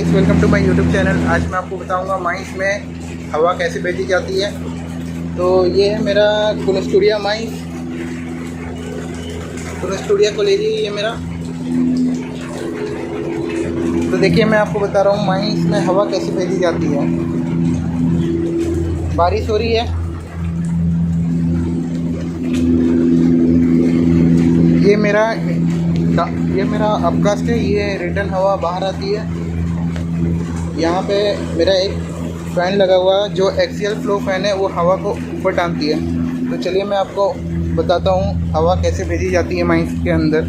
Guys, welcome to my YouTube channel. आज मैं आपको बताऊंगा माइंस में हवा कैसे भेजी जाती है। तो ये है मेरा कुनस्टूडिया माइंस, कुनस्टूडिया कॉलेज ये मेरा। तो देखिए, मैं आपको बता रहा हूँ माइंस में हवा कैसे भेजी जाती है। बारिश हो रही है, ये मेरा अपकास्ट है। ये रिटर्न हवा बाहर आती है। यहाँ पे मेरा एक फ़ैन लगा हुआ है जो एक्सियल फ्लो फ़ैन है, वो हवा को ऊपर टांगती है। तो चलिए मैं आपको बताता हूँ हवा कैसे भेजी जाती है माइंस के अंदर।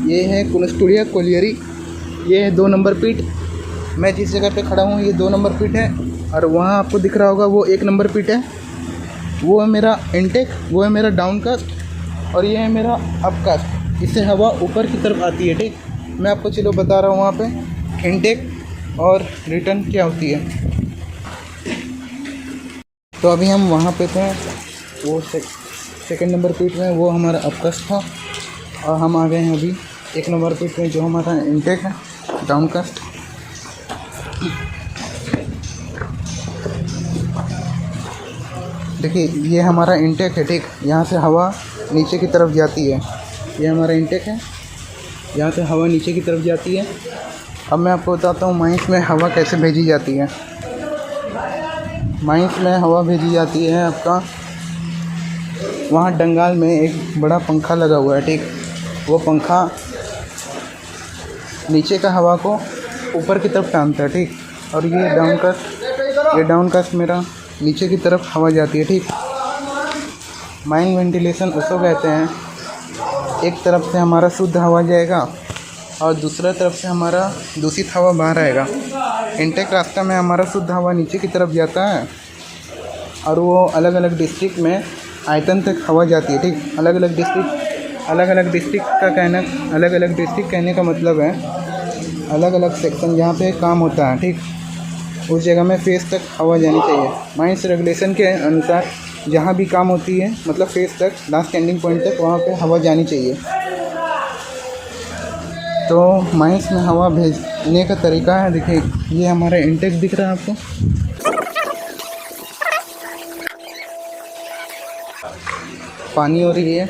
ये है कुनस्टूडिया कोलियरी, ये है 2 नंबर पीट। मैं जिस जगह पे खड़ा हूँ ये 2 नंबर पीट है, और वहाँ आपको दिख रहा होगा वो 1 नंबर पीट है। वो है मेरा इनटेक, वो है मेरा डाउनकास्ट, और ये है मेरा अपकास्ट। इससे हवा ऊपर की तरफ आती है। ठीक, मैं आपको चलो बता रहा हूँ वहाँ पे इनटेक और रिटर्न क्या होती है। तो अभी हम वहाँ पे थे, वो सेकंड नंबर पीट में वो हमारा अपकास्ट था, और हम आ गए हैं अभी 1 नंबर पीट में जो हमारा इनटेक है, डाउनकास्ट। देखिए, ये हमारा इनटेक है। ठीक, यहाँ से हवा नीचे की तरफ जाती है। ये हमारा इनटेक है, यहाँ से हवा नीचे की तरफ जाती है। अब मैं आपको बताता हूँ माइंस में हवा कैसे भेजी जाती है। माइंस में हवा भेजी जाती है आपका, वहाँ डंगाल में एक बड़ा पंखा लगा हुआ है। ठीक, वो पंखा नीचे का हवा को ऊपर की तरफ टानता है। ठीक, और ये डाउनकास्ट मेरा नीचे की तरफ हवा जाती है। ठीक, माइन वेंटिलेशन उसको कहते हैं, एक तरफ से हमारा शुद्ध हवा जाएगा और दूसरा तरफ से हमारा दूषित हवा बाहर आएगा। इनटेक रास्ता में हमारा शुद्ध हवा नीचे की तरफ जाता है, और वो अलग अलग डिस्ट्रिक्ट में आयतन तक हवा जाती है। ठीक, अलग अलग डिस्ट्रिक्ट कहने का मतलब है अलग अलग सेक्शन जहाँ पे काम होता है। ठीक, उस जगह में फेस तक हवा जानी चाहिए। माइंस रेगुलेशन के अनुसार जहाँ भी काम होती है, मतलब फेस तक, लास्ट एंडिंग पॉइंट तक, वहाँ पे हवा जानी चाहिए। तो माइंस में हवा भेजने का तरीका है। देखिए, ये हमारा इनटेक दिख रहा है आपको, पानी हो रही है।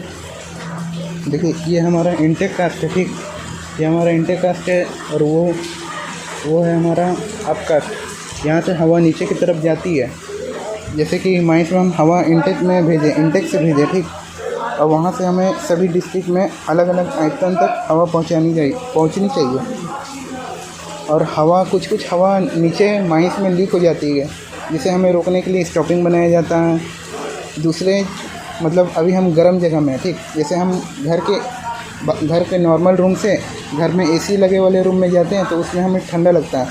देखिए, ये हमारा इनटेक कास्ट है। ठीक, ये हमारा इनटेक कास्ट है, और वो है हमारा अपकास्ट। यहाँ से हवा नीचे की तरफ जाती है। जैसे कि माइंस में हम हवा इनटेक से भेजें। ठीक, और वहाँ से हमें सभी डिस्ट्रिक्ट में अलग अलग आयतन तक हवा पहुँचनी चाहिए। और हवा कुछ हवा नीचे माइंस में लीक हो जाती है, जिसे हमें रोकने के लिए स्टॉपिंग बनाया जाता है। दूसरे मतलब अभी हम गर्म जगह में हैं। ठीक, जैसे हम घर के नॉर्मल रूम से घर में एसी लगे वाले रूम में जाते हैं तो उसमें हमें ठंडा लगता है।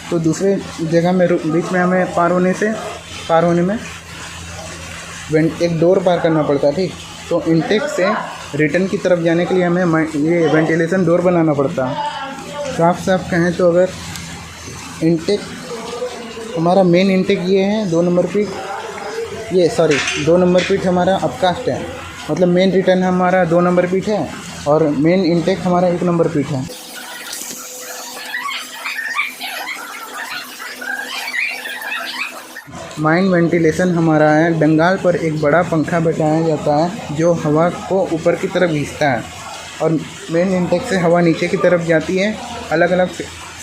तो दूसरे जगह में बीच में हमें पार होने में एक डोर पार करना पड़ता है। ठीक, तो इनटेक से रिटर्न की तरफ जाने के लिए हमें ये वेंटिलेशन डोर बनाना पड़ता है। साफ कहें तो अगर इनटेक हमारा मेन इनटेक ये है 2 नंबर पीट, 2 नंबर पीट हमारा अपकास्ट है। मतलब मेन रिटर्न हमारा 2 नंबर पीट है, और मेन इनटेक हमारा 1 नंबर पीट है। माइन वेंटिलेशन हमारा है, डंगाल पर एक बड़ा पंखा बैठाया जाता है जो हवा को ऊपर की तरफ खींचता है, और मेन इनटेक से हवा नीचे की तरफ जाती है। अलग अलग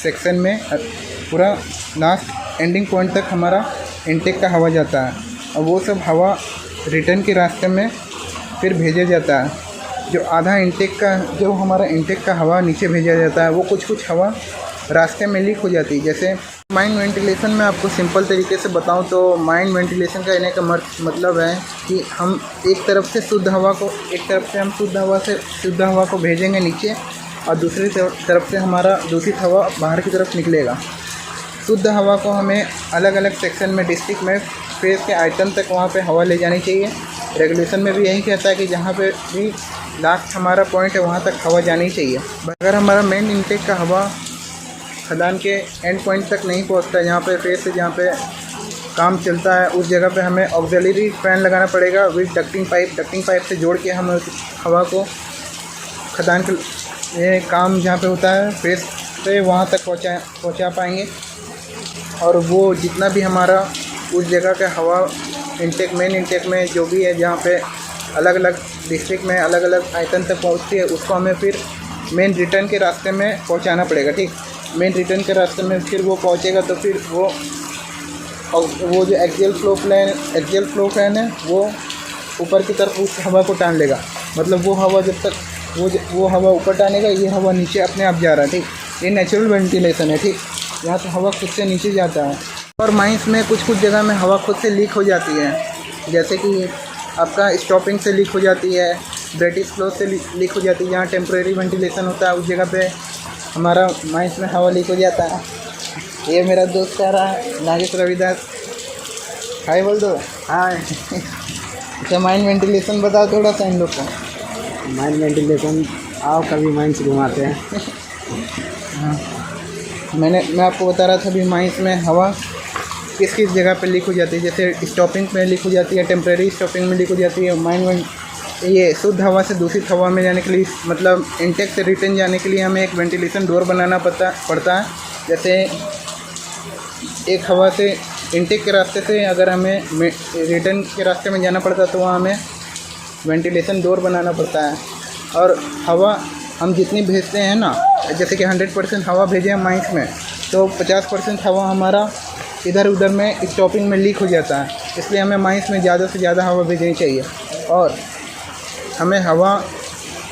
सेक्शन में पूरा लास्ट एंडिंग पॉइंट तक हमारा इनटेक का हवा जाता है, और वो सब हवा रिटर्न के रास्ते में फिर भेजा जाता है। जो हमारा इनटेक का हवा नीचे भेजा जाता है, वो कुछ हवा रास्ते में लीक हो जाती है। जैसे माइन वेंटिलेशन में आपको सिंपल तरीके से बताऊं तो माइन वेंटिलेशन का कहने का मतलब है कि हम एक तरफ से शुद्ध हवा को भेजेंगे नीचे, और दूसरी तरफ से हमारा दूषित हवा बाहर की तरफ निकलेगा। शुद्ध हवा को हमें अलग अलग सेक्शन में, डिस्ट्रिक्ट में, फेस के आयतन तक वहाँ पे हवा ले जानी चाहिए। रेगुलेशन में भी यही कहता है कि जहाँ पे भी लास्ट हमारा पॉइंट है वहाँ तक हवा जानी चाहिए। अगर हमारा मेन इनटेक का हवा खदान के एंड पॉइंट तक नहीं पहुँचता है, जहाँ पे काम चलता है, उस जगह पे हमें ऑक्सिलरी फ़ैन लगाना पड़ेगा विद डक्टिंग पाइप से जोड़ के हम हवा को खदान के काम जहाँ पे होता है फेस से वहाँ तक पहुँचा पाएंगे। और वो जितना भी हमारा उस जगह का हवा इंटेक, मेन इंटेक में जो भी है, जहाँ पे अलग अलग डिस्ट्रिक्ट में अलग अलग आयतन तक पहुँचती है, उसको हमें फिर मेन रिटर्न के रास्ते में पहुँचाना पड़ेगा। ठीक, मेन रिटर्न के रास्ते में फिर वो पहुँचेगा तो फिर वो जो एक्सियल फ्लो फैन है वो ऊपर की तरफ उस हवा को टान लेगा। मतलब वो हवा जब तक वो हवा ऊपर टानेगा, ये हवा नीचे अपने आप जा रहा है। ठीक, ये नेचुरल वेंटिलेशन है। ठीक, यहाँ से हवा खुद से नीचे जाता है। और माइंस में कुछ जगह में हवा खुद से लीक हो जाती है, जैसे कि आपका स्टॉपिंग से लीक हो जाती है, ब्रेटिश फ्लो से लीक हो जाती है। जहाँ टेम्प्रेरी वेंटिलेशन होता है उस जगह पे हमारा माइंस में हवा लीक हो जाता है। ये मेरा दोस्त कह रहा है, नागेश रविदास, हाय बोल दो। हाय। अच्छा, माइंड वेंटिलेशन बताओ थोड़ा सा इन लोग को। माइंड वेंटिलेशन, आओ कभी माइंस घुमाते हैं। हाँ, मैं आपको बता रहा था अभी माइंस में हवा किस किस जगह पे लीक हो जाती है। जैसे स्टॉपिंग में लीक हो जाती है, टेम्प्रेरी स्टॉपिंग में लीक हो जाती है। ये शुद्ध हवा से दूषित हवा में जाने के लिए, मतलब इंटेक से रिटर्न जाने के लिए हमें एक वेंटिलेशन डोर बनाना पड़ता है। जैसे एक हवा से इंटेक के रास्ते से अगर हमें रिटर्न के रास्ते में जाना पड़ता है तो वहाँ हमें वेंटिलेशन डोर बनाना पड़ता है। और हवा हम जितनी भेजते हैं ना, जैसे कि 100% हवा भेजे हैं माइंस में, तो 50% हवा हमारा इधर उधर में स्टॉपिंग में लीक हो जाता है। इसलिए हमें माइंस में ज़्यादा से ज़्यादा हवा भेजनी चाहिए। और हमें हवा,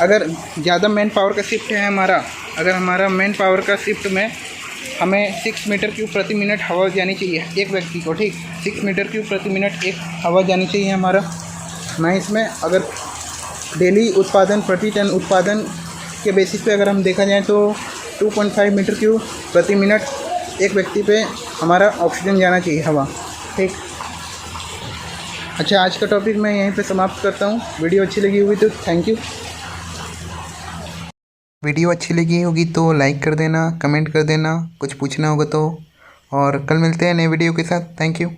अगर ज़्यादा मैन पावर का शिफ्ट है अगर हमारा मैन पावर का शिफ्ट में हमें 6 मीटर क्यूब प्रति मिनट हवा जानी चाहिए एक व्यक्ति को। ठीक, 6 मीटर क्यूब प्रति मिनट एक हवा जानी चाहिए हमारा माइंस में। अगर डेली उत्पादन, प्रति टन उत्पादन के बेसिस पे अगर हम देखा जाए तो 2.5 मीटर क्यूब प्रति मिनट एक व्यक्ति पे हमारा ऑक्सीजन जाना चाहिए हवा। ठीक, अच्छा, आज का टॉपिक मैं यहीं पे समाप्त करता हूँ। वीडियो अच्छी लगी होगी तो थैंक यू। वीडियो अच्छी लगी होगी तो लाइक कर देना, कमेंट कर देना, कुछ पूछना होगा तो। और कल मिलते हैं नए वीडियो के साथ। Thank you.